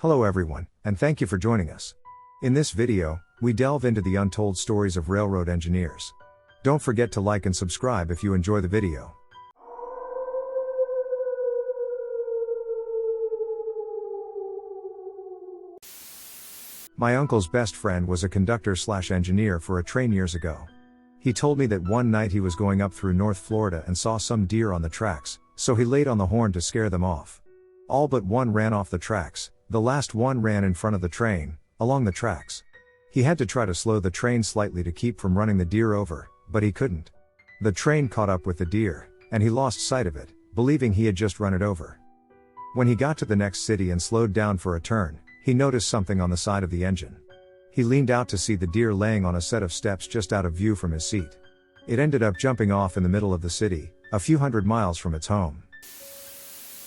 Hello everyone, and thank you for joining us. In this video, we delve into the untold stories of railroad engineers. Don't forget to like and subscribe if you enjoy the video. My uncle's best friend was a conductor/engineer for a train years ago. He told me that one night he was going up through North Florida and saw some deer on the tracks, so he laid on the horn to scare them off. All but one ran off the tracks. The last one ran in front of the train, along the tracks. He had to try to slow the train slightly to keep from running the deer over, but he couldn't. The train caught up with the deer, and he lost sight of it, believing he had just run it over. When he got to the next city and slowed down for a turn, he noticed something on the side of the engine. He leaned out to see the deer laying on a set of steps just out of view from his seat. It ended up jumping off in the middle of the city, a few hundred miles from its home.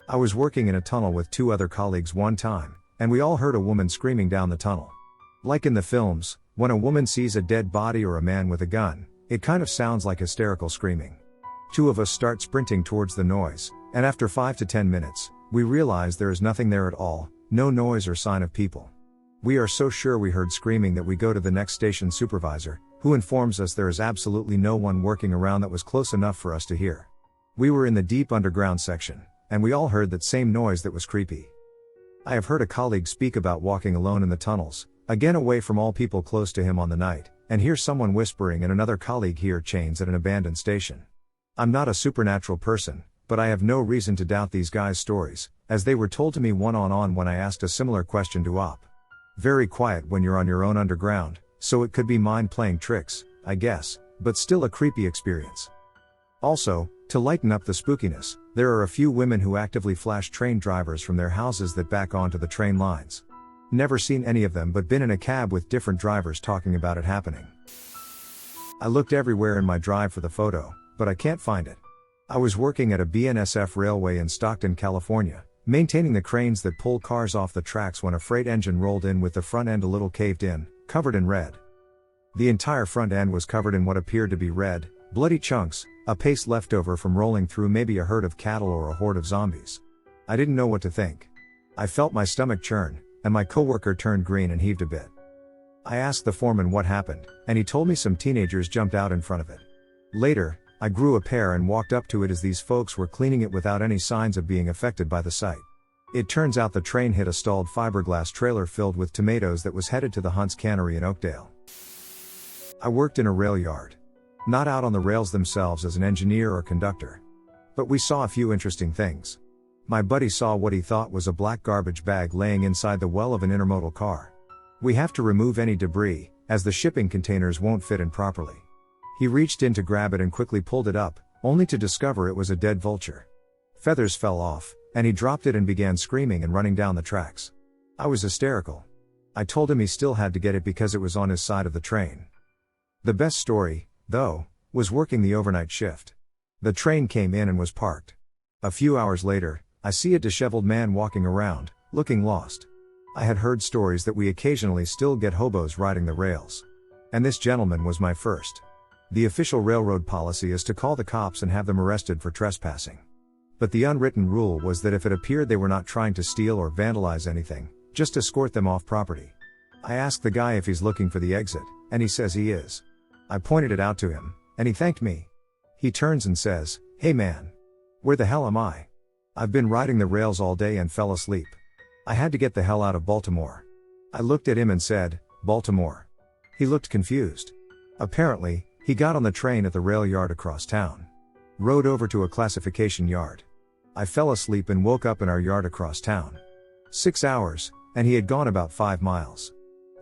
I was working in a tunnel with two other colleagues one time, and we all heard a woman screaming down the tunnel. Like in the films, when a woman sees a dead body or a man with a gun, it kind of sounds like hysterical screaming. Two of us start sprinting towards the noise, and after 5 to 10 minutes, we realize there is nothing there at all, no noise or sign of people. We are so sure we heard screaming that we go to the next station supervisor, who informs us there is absolutely no one working around that was close enough for us to hear. We were in the deep underground section, and we all heard that same noise that was creepy. I have heard a colleague speak about walking alone in the tunnels, again away from all people close to him on the night, and hear someone whispering and another colleague hear chains at an abandoned station. I'm not a supernatural person, but I have no reason to doubt these guys' stories, as they were told to me one-on-one when I asked a similar question to Op. Very quiet when you're on your own underground, so it could be mind playing tricks, I guess, but still a creepy experience. Also, to lighten up the spookiness, there are a few women who actively flash train drivers from their houses that back onto the train lines. Never seen any of them but been in a cab with different drivers talking about it happening. I looked everywhere in my drive for the photo, but I can't find it. I was working at a BNSF railway in Stockton, California, maintaining the cranes that pull cars off the tracks when a freight engine rolled in with the front end a little caved in, covered in red. The entire front end was covered in what appeared to be red, bloody chunks, a paste left over from rolling through maybe a herd of cattle or a horde of zombies. I didn't know what to think. I felt my stomach churn, and my coworker turned green and heaved a bit. I asked the foreman what happened, and he told me some teenagers jumped out in front of it. Later, I grew a pair and walked up to it as these folks were cleaning it without any signs of being affected by the sight. It turns out the train hit a stalled fiberglass trailer filled with tomatoes that was headed to the Hunt's Cannery in Oakdale. I worked in a rail yard. Not out on the rails themselves as an engineer or conductor. But we saw a few interesting things. My buddy saw what he thought was a black garbage bag laying inside the well of an intermodal car. We have to remove any debris, as the shipping containers won't fit in properly. He reached in to grab it and quickly pulled it up, only to discover it was a dead vulture. Feathers fell off, and he dropped it and began screaming and running down the tracks. I was hysterical. I told him he still had to get it because it was on his side of the train. The best story, though, was working the overnight shift. The train came in and was parked. A few hours later, I see a disheveled man walking around, looking lost. I had heard stories that we occasionally still get hobos riding the rails. And this gentleman was my first. The official railroad policy is to call the cops and have them arrested for trespassing. But the unwritten rule was that if it appeared they were not trying to steal or vandalize anything, just escort them off property. I asked the guy if he's looking for the exit, and he says he is. I pointed it out to him, and he thanked me. He turns and says, "Hey man. Where the hell am I? I've been riding the rails all day and fell asleep. I had to get the hell out of Baltimore." I looked at him and said, "Baltimore?" He looked confused. Apparently, he got on the train at the rail yard across town. Rode over to a classification yard. I fell asleep and woke up in our yard across town. 6 hours, and he had gone about 5 miles.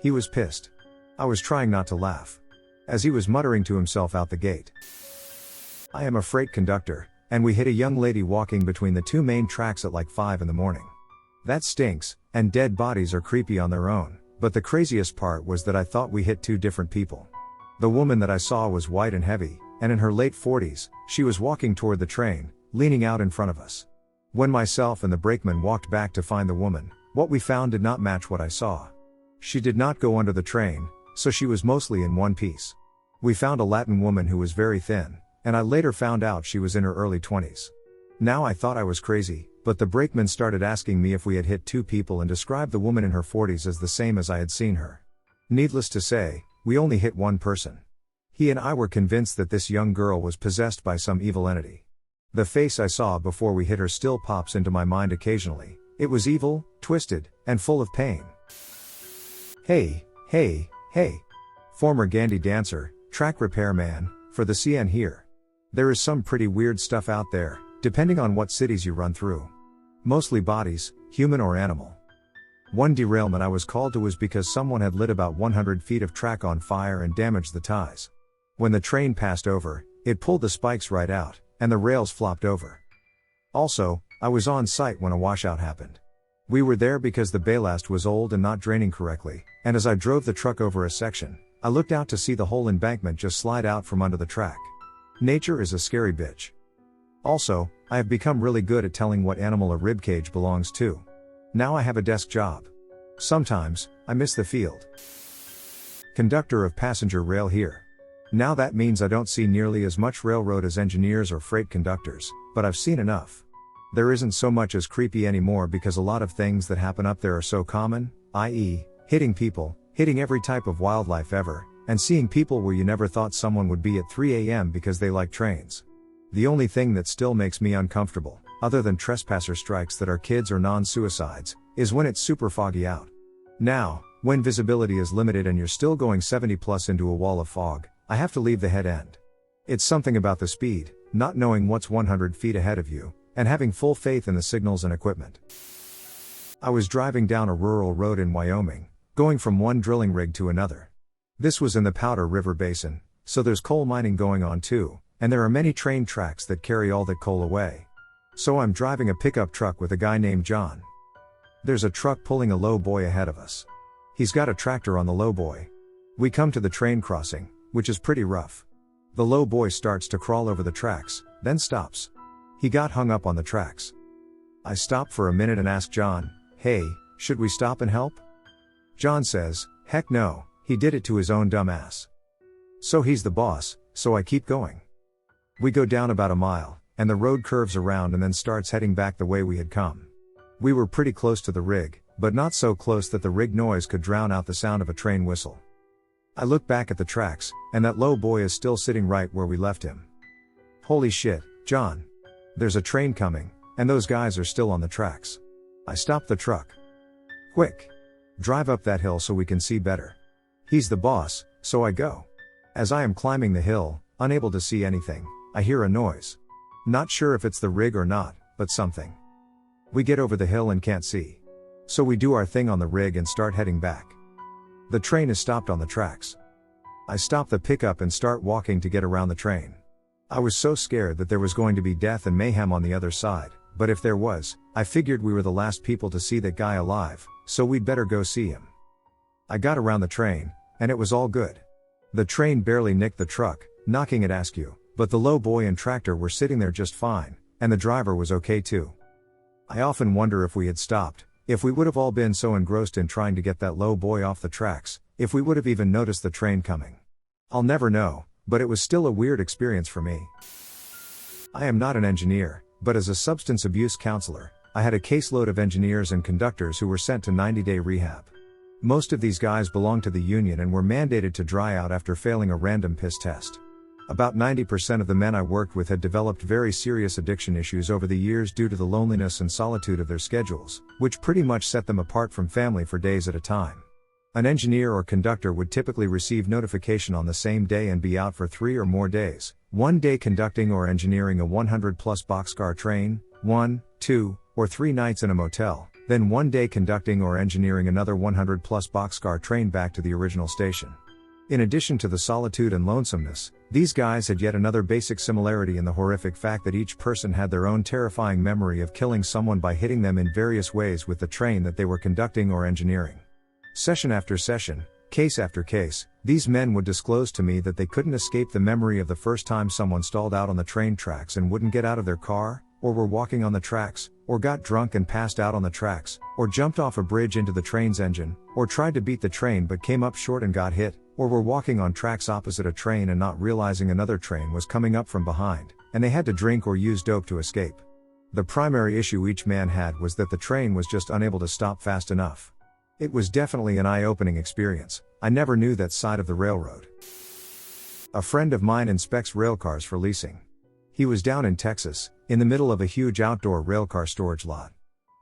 He was pissed. I was trying not to laugh. As he was muttering to himself out the gate. I am a freight conductor, and we hit a young lady walking between the two main tracks at like 5 in the morning. That stinks, and dead bodies are creepy on their own, but the craziest part was that I thought we hit two different people. The woman that I saw was white and heavy, and in her late 40s, she was walking toward the train, leaning out in front of us. When myself and the brakeman walked back to find the woman, what we found did not match what I saw. She did not go under the train, so she was mostly in one piece. We found a Latin woman who was very thin, and I later found out she was in her early 20s. Now I thought I was crazy, but the brakeman started asking me if we had hit 2 people and described the woman in her 40s as the same as I had seen her. Needless to say, we only hit 1 person. He and I were convinced that this young girl was possessed by some evil entity. The face I saw before we hit her still pops into my mind occasionally. It was evil, twisted, and full of pain. Hey. Former Gandhi dancer, track repairman, for the CN here. There is some pretty weird stuff out there, depending on what cities you run through. Mostly bodies, human or animal. One derailment I was called to was because someone had lit about 100 feet of track on fire and damaged the ties. When the train passed over, it pulled the spikes right out, and the rails flopped over. Also, I was on site when a washout happened. We were there because the ballast was old and not draining correctly, and as I drove the truck over a section, I looked out to see the whole embankment just slide out from under the track. Nature is a scary bitch. Also, I have become really good at telling what animal a ribcage belongs to. Now I have a desk job. Sometimes, I miss the field. Conductor of passenger rail here. Now that means I don't see nearly as much railroad as engineers or freight conductors, but I've seen enough. There isn't so much as creepy anymore because a lot of things that happen up there are so common, i.e., hitting people, hitting every type of wildlife ever, and seeing people where you never thought someone would be at 3 a.m. because they like trains. The only thing that still makes me uncomfortable, other than trespasser strikes that are kids or non-suicides, is when it's super foggy out. Now, when visibility is limited and you're still going 70 plus into a wall of fog, I have to leave the head end. It's something about the speed, not knowing what's 100 feet ahead of you, and having full faith in the signals and equipment. I was driving down a rural road in Wyoming, going from one drilling rig to another. This was in the Powder River Basin, so there's coal mining going on too, and there are many train tracks that carry all that coal away. So I'm driving a pickup truck with a guy named John. There's a truck pulling a low boy ahead of us. He's got a tractor on the low boy. We come to the train crossing, which is pretty rough. The low boy starts to crawl over the tracks, then stops. He got hung up on the tracks. I stop for a minute and ask John, "Hey, should we stop and help?" John says, "Heck no, he did it to his own dumb ass." So he's the boss, so I keep going. We go down about a mile, and the road curves around and then starts heading back the way we had come. We were pretty close to the rig, but not so close that the rig noise could drown out the sound of a train whistle. I look back at the tracks, and that low boy is still sitting right where we left him. Holy shit, John. There's a train coming, and those guys are still on the tracks. I stop the truck. Quick. Drive up that hill so we can see better. He's the boss, so I go. As I am climbing the hill, unable to see anything, I hear a noise. Not sure if it's the rig or not, but something. We get over the hill and can't see. So we do our thing on the rig and start heading back. The train is stopped on the tracks. I stop the pickup and start walking to get around the train. I was so scared that there was going to be death and mayhem on the other side, but if there was, I figured we were the last people to see that guy alive, so we'd better go see him. I got around the train, and it was all good. The train barely nicked the truck, knocking it askew, but the low boy and tractor were sitting there just fine, and the driver was okay too. I often wonder if we had stopped, if we would have all been so engrossed in trying to get that low boy off the tracks, if we would have even noticed the train coming. I'll never know, but it was still a weird experience for me. I am not an engineer, but as a substance abuse counselor, I had a caseload of engineers and conductors who were sent to 90-day rehab. Most of these guys belonged to the union and were mandated to dry out after failing a random piss test. About 90% of the men I worked with had developed very serious addiction issues over the years due to the loneliness and solitude of their schedules, which pretty much set them apart from family for days at a time. An engineer or conductor would typically receive notification on the same day and be out for 3 or more days, 1 day conducting or engineering a 100-plus boxcar train, 1, 2, or 3 nights in a motel, then 1 day conducting or engineering another 100-plus boxcar train back to the original station. In addition to the solitude and lonesomeness, these guys had yet another basic similarity in the horrific fact that each person had their own terrifying memory of killing someone by hitting them in various ways with the train that they were conducting or engineering. Session after session, case after case, these men would disclose to me that they couldn't escape the memory of the first time someone stalled out on the train tracks and wouldn't get out of their car, or were walking on the tracks, or got drunk and passed out on the tracks, or jumped off a bridge into the train's engine, or tried to beat the train but came up short and got hit, or were walking on tracks opposite a train and not realizing another train was coming up from behind, and they had to drink or use dope to escape. The primary issue each man had was that the train was just unable to stop fast enough. It was definitely an eye-opening experience. I never knew that side of the railroad. A friend of mine inspects railcars for leasing. He was down in Texas, in the middle of a huge outdoor railcar storage lot.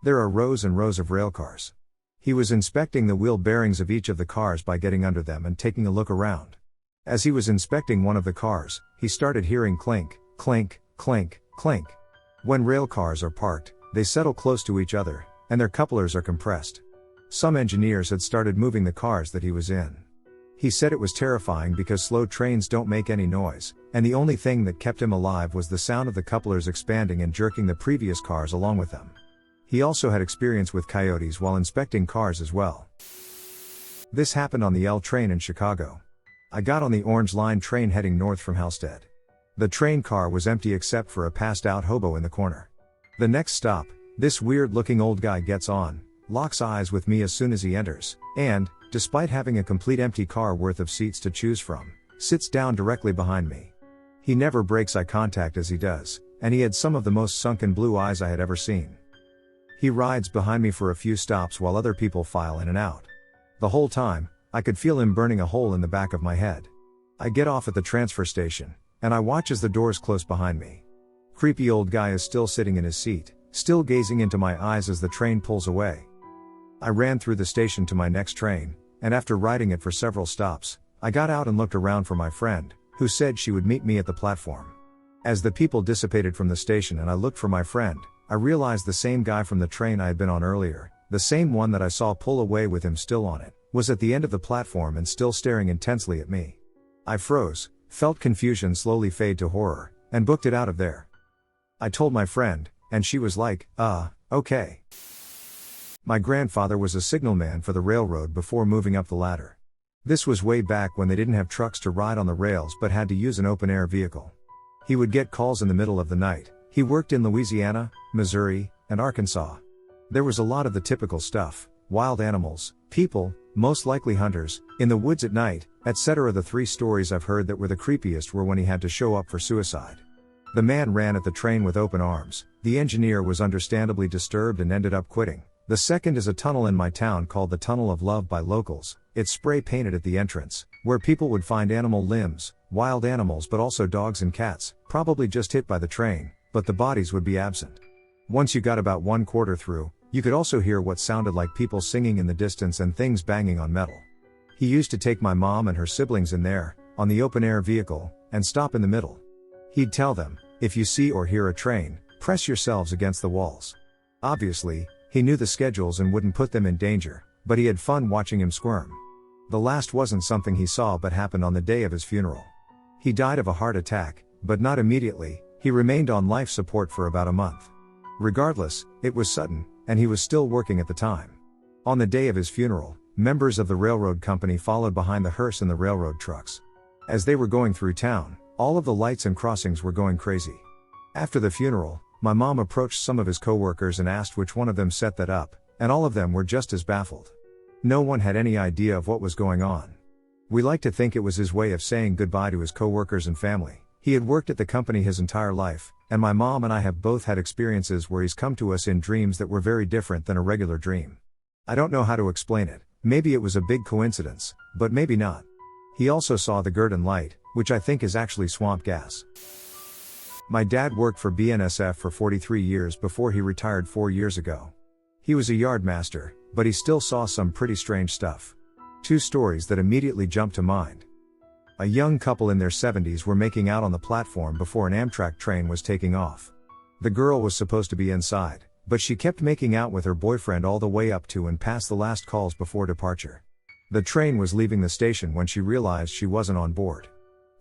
There are rows and rows of railcars. He was inspecting the wheel bearings of each of the cars by getting under them and taking a look around. As he was inspecting one of the cars, he started hearing clink, clink, clink, clink. When rail cars are parked, they settle close to each other, and their couplers are compressed. Some engineers had started moving the cars that he was in. He said it was terrifying because slow trains don't make any noise, and the only thing that kept him alive was the sound of the couplers expanding and jerking the previous cars along with them. He also had experience with coyotes while inspecting cars as well. This happened on the L train in Chicago. I got on the Orange Line train heading north from Halstead. The train car was empty except for a passed-out hobo in the corner. The next stop, this weird-looking old guy gets on, locks eyes with me as soon as he enters, and, despite having a complete empty car worth of seats to choose from, sits down directly behind me. He never breaks eye contact as he does, and he had some of the most sunken blue eyes I had ever seen. He rides behind me for a few stops while other people file in and out. The whole time, I could feel him burning a hole in the back of my head. I get off at the transfer station, and I watch as the doors close behind me. Creepy old guy is still sitting in his seat, still gazing into my eyes as the train pulls away. I ran through the station to my next train, and after riding it for several stops, I got out and looked around for my friend, who said she would meet me at the platform. As the people dissipated from the station and I looked for my friend, I realized the same guy from the train I had been on earlier, the same one that I saw pull away with him still on it, was at the end of the platform and still staring intensely at me. I froze, felt confusion slowly fade to horror, and booked it out of there. I told my friend, and she was like, okay. My grandfather was a signalman for the railroad before moving up the ladder. This was way back when they didn't have trucks to ride on the rails but had to use an open-air vehicle. He would get calls in the middle of the night. He worked in Louisiana, Missouri, and Arkansas. There was a lot of the typical stuff: wild animals, people, most likely hunters, in the woods at night, etc. The 3 stories I've heard that were the creepiest were when he had to show up for suicide. The man ran at the train with open arms. The engineer was understandably disturbed and ended up quitting. The second is a tunnel in my town called the Tunnel of Love by locals. It's spray painted at the entrance, where people would find animal limbs, wild animals but also dogs and cats, probably just hit by the train, but the bodies would be absent. Once you got about 1/4 through, you could also hear what sounded like people singing in the distance and things banging on metal. He used to take my mom and her siblings in there, on the open-air vehicle, and stop in the middle. He'd tell them, if you see or hear a train, press yourselves against the walls. Obviously, he knew the schedules and wouldn't put them in danger, but he had fun watching him squirm. The last wasn't something he saw but happened on the day of his funeral. He died of a heart attack, but not immediately. He remained on life support for about a month. Regardless, it was sudden, and he was still working at the time. On the day of his funeral, members of the railroad company followed behind the hearse in the railroad trucks. As they were going through town, all of the lights and crossings were going crazy. After the funeral, my mom approached some of his coworkers and asked which one of them set that up, and all of them were just as baffled. No one had any idea of what was going on. We like to think it was his way of saying goodbye to his coworkers and family. He had worked at the company his entire life, and my mom and I have both had experiences where he's come to us in dreams that were very different than a regular dream. I don't know how to explain it. Maybe it was a big coincidence, but maybe not. He also saw the Gurdon light, which I think is actually swamp gas. My dad worked for BNSF for 43 years before he retired 4 years ago. He was a yard master, but he still saw some pretty strange stuff. 2 stories that immediately jumped to mind. A young couple in their 70s were making out on the platform before an Amtrak train was taking off. The girl was supposed to be inside, but she kept making out with her boyfriend all the way up to and past the last calls before departure. The train was leaving the station when she realized she wasn't on board.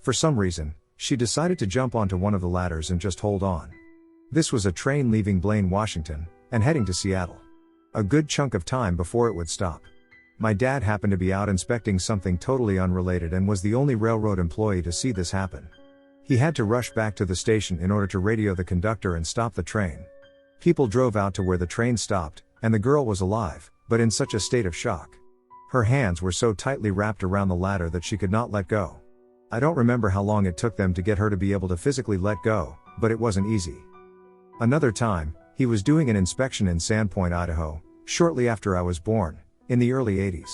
For some reason, she decided to jump onto one of the ladders and just hold on. This was a train leaving Blaine, Washington, and heading to Seattle. A good chunk of time before it would stop. My dad happened to be out inspecting something totally unrelated and was the only railroad employee to see this happen. He had to rush back to the station in order to radio the conductor and stop the train. People drove out to where the train stopped, and the girl was alive, but in such a state of shock. Her hands were so tightly wrapped around the ladder that she could not let go. I don't remember how long it took them to get her to be able to physically let go, but it wasn't easy. Another time, He was doing an inspection in Sandpoint, Idaho, shortly after I was born, in the early 80s.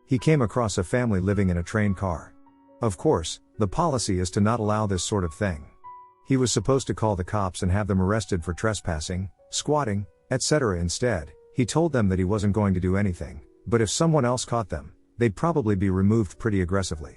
He came across a family living in a train car. Of course, the policy is to not allow this sort of thing. He was supposed to call the cops and have them arrested for trespassing, squatting, etc. Instead, he told them that he wasn't going to do anything, but if someone else caught them, they'd probably be removed pretty aggressively.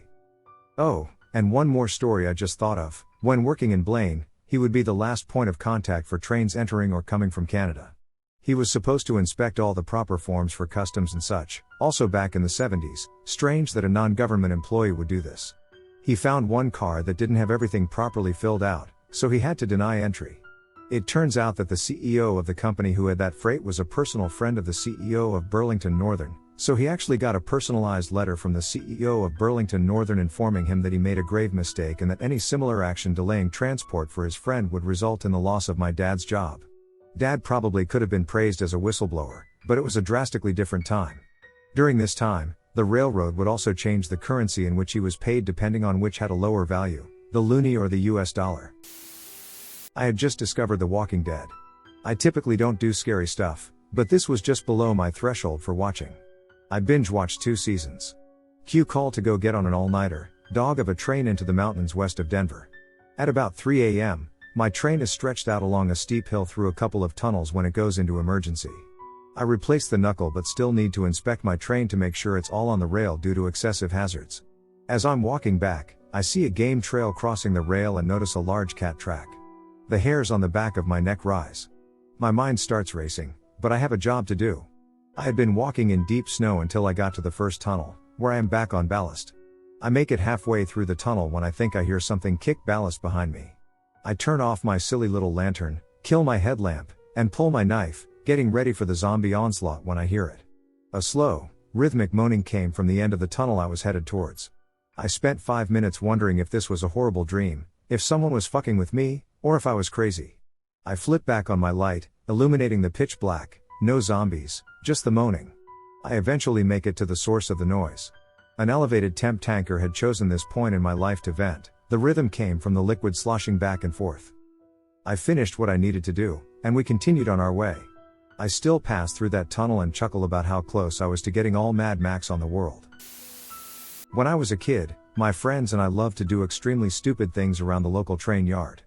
Oh, and one more story I just thought of. When working in Blaine, he would be the last point of contact for trains entering or coming from Canada. He was supposed to inspect all the proper forms for customs and such, also back in the 70s, strange that a non-government employee would do this. He found one car that didn't have everything properly filled out, so he had to deny entry. It turns out that the CEO of the company who had that freight was a personal friend of the CEO of Burlington Northern, so he actually got a personalized letter from the CEO of Burlington Northern informing him that he made a grave mistake and that any similar action delaying transport for his friend would result in the loss of my dad's job. Dad probably could have been praised as a whistleblower, but it was a drastically different time. During this time, the railroad would also change the currency in which he was paid depending on which had a lower value, the loonie or the US dollar. I had just discovered The Walking Dead. I typically don't do scary stuff, but this was just below my threshold for watching. I binge-watched 2 seasons. Cue call to go get on an all-nighter, dog of a train into the mountains west of Denver. At about 3 a.m., my train is stretched out along a steep hill through a couple of tunnels when it goes into emergency. I replaced the knuckle but still need to inspect my train to make sure it's all on the rail due to excessive hazards. As I'm walking back, I see a game trail crossing the rail and notice a large cat track. The hairs on the back of my neck rise. My mind starts racing, but I have a job to do. I had been walking in deep snow until I got to the first tunnel, where I am back on ballast. I make it halfway through the tunnel when I think I hear something kick ballast behind me. I turn off my silly little lantern, kill my headlamp, and pull my knife, getting ready for the zombie onslaught when I hear it. A slow, rhythmic moaning came from the end of the tunnel I was headed towards. I spent 5 minutes wondering if this was a horrible dream, if someone was fucking with me, or if I was crazy. I flip back on my light, illuminating the pitch black. No zombies, just the moaning. I eventually make it to the source of the noise. An elevated temp tanker had chosen this point in my life to vent. The rhythm came from the liquid sloshing back and forth. I finished what I needed to do, and we continued on our way. I still pass through that tunnel and chuckle about how close I was to getting all Mad Max on the world. When I was a kid, my friends and I loved to do extremely stupid things around the local train yard.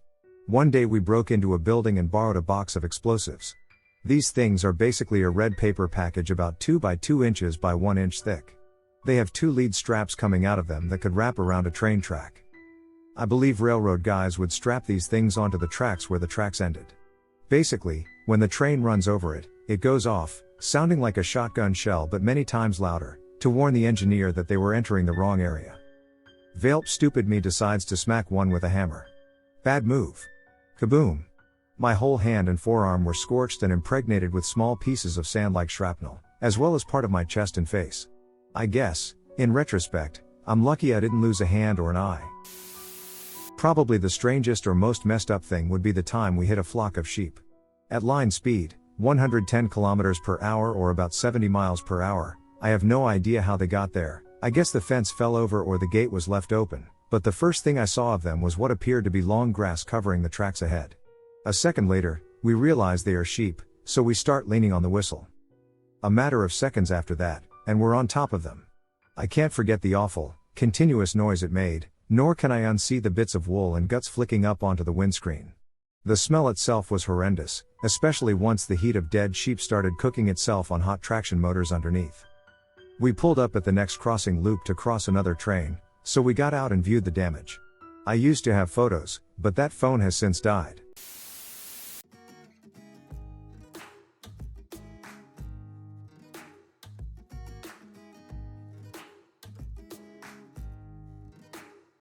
One day we broke into a building and borrowed a box of explosives. These things are basically a red paper package about 2 by 2 inches by 1 inch thick. They have 2 lead straps coming out of them that could wrap around a train track. I believe railroad guys would strap these things onto the tracks where the tracks ended. Basically, when the train runs over it, it goes off, sounding like a shotgun shell but many times louder, to warn the engineer that they were entering the wrong area. Velp stupid me decides to smack one with a hammer. Bad move. Kaboom. My whole hand and forearm were scorched and impregnated with small pieces of sand like shrapnel, as well as part of my chest and face. I guess, in retrospect, I'm lucky I didn't lose a hand or an eye. Probably the strangest or most messed up thing would be the time we hit a flock of sheep. At line speed, 110 kilometers per hour or about 70 miles per hour, I have no idea how they got there. I guess the fence fell over or the gate was left open, but the first thing I saw of them was what appeared to be long grass covering the tracks ahead. A second later, we realize they are sheep, so we start leaning on the whistle. A matter of seconds after that, and we're on top of them. I can't forget the awful, continuous noise it made, nor can I unsee the bits of wool and guts flicking up onto the windscreen. The smell itself was horrendous, especially once the heat of dead sheep started cooking itself on hot traction motors underneath. We pulled up at the next crossing loop to cross another train, so we got out and viewed the damage. I used to have photos, but that phone has since died.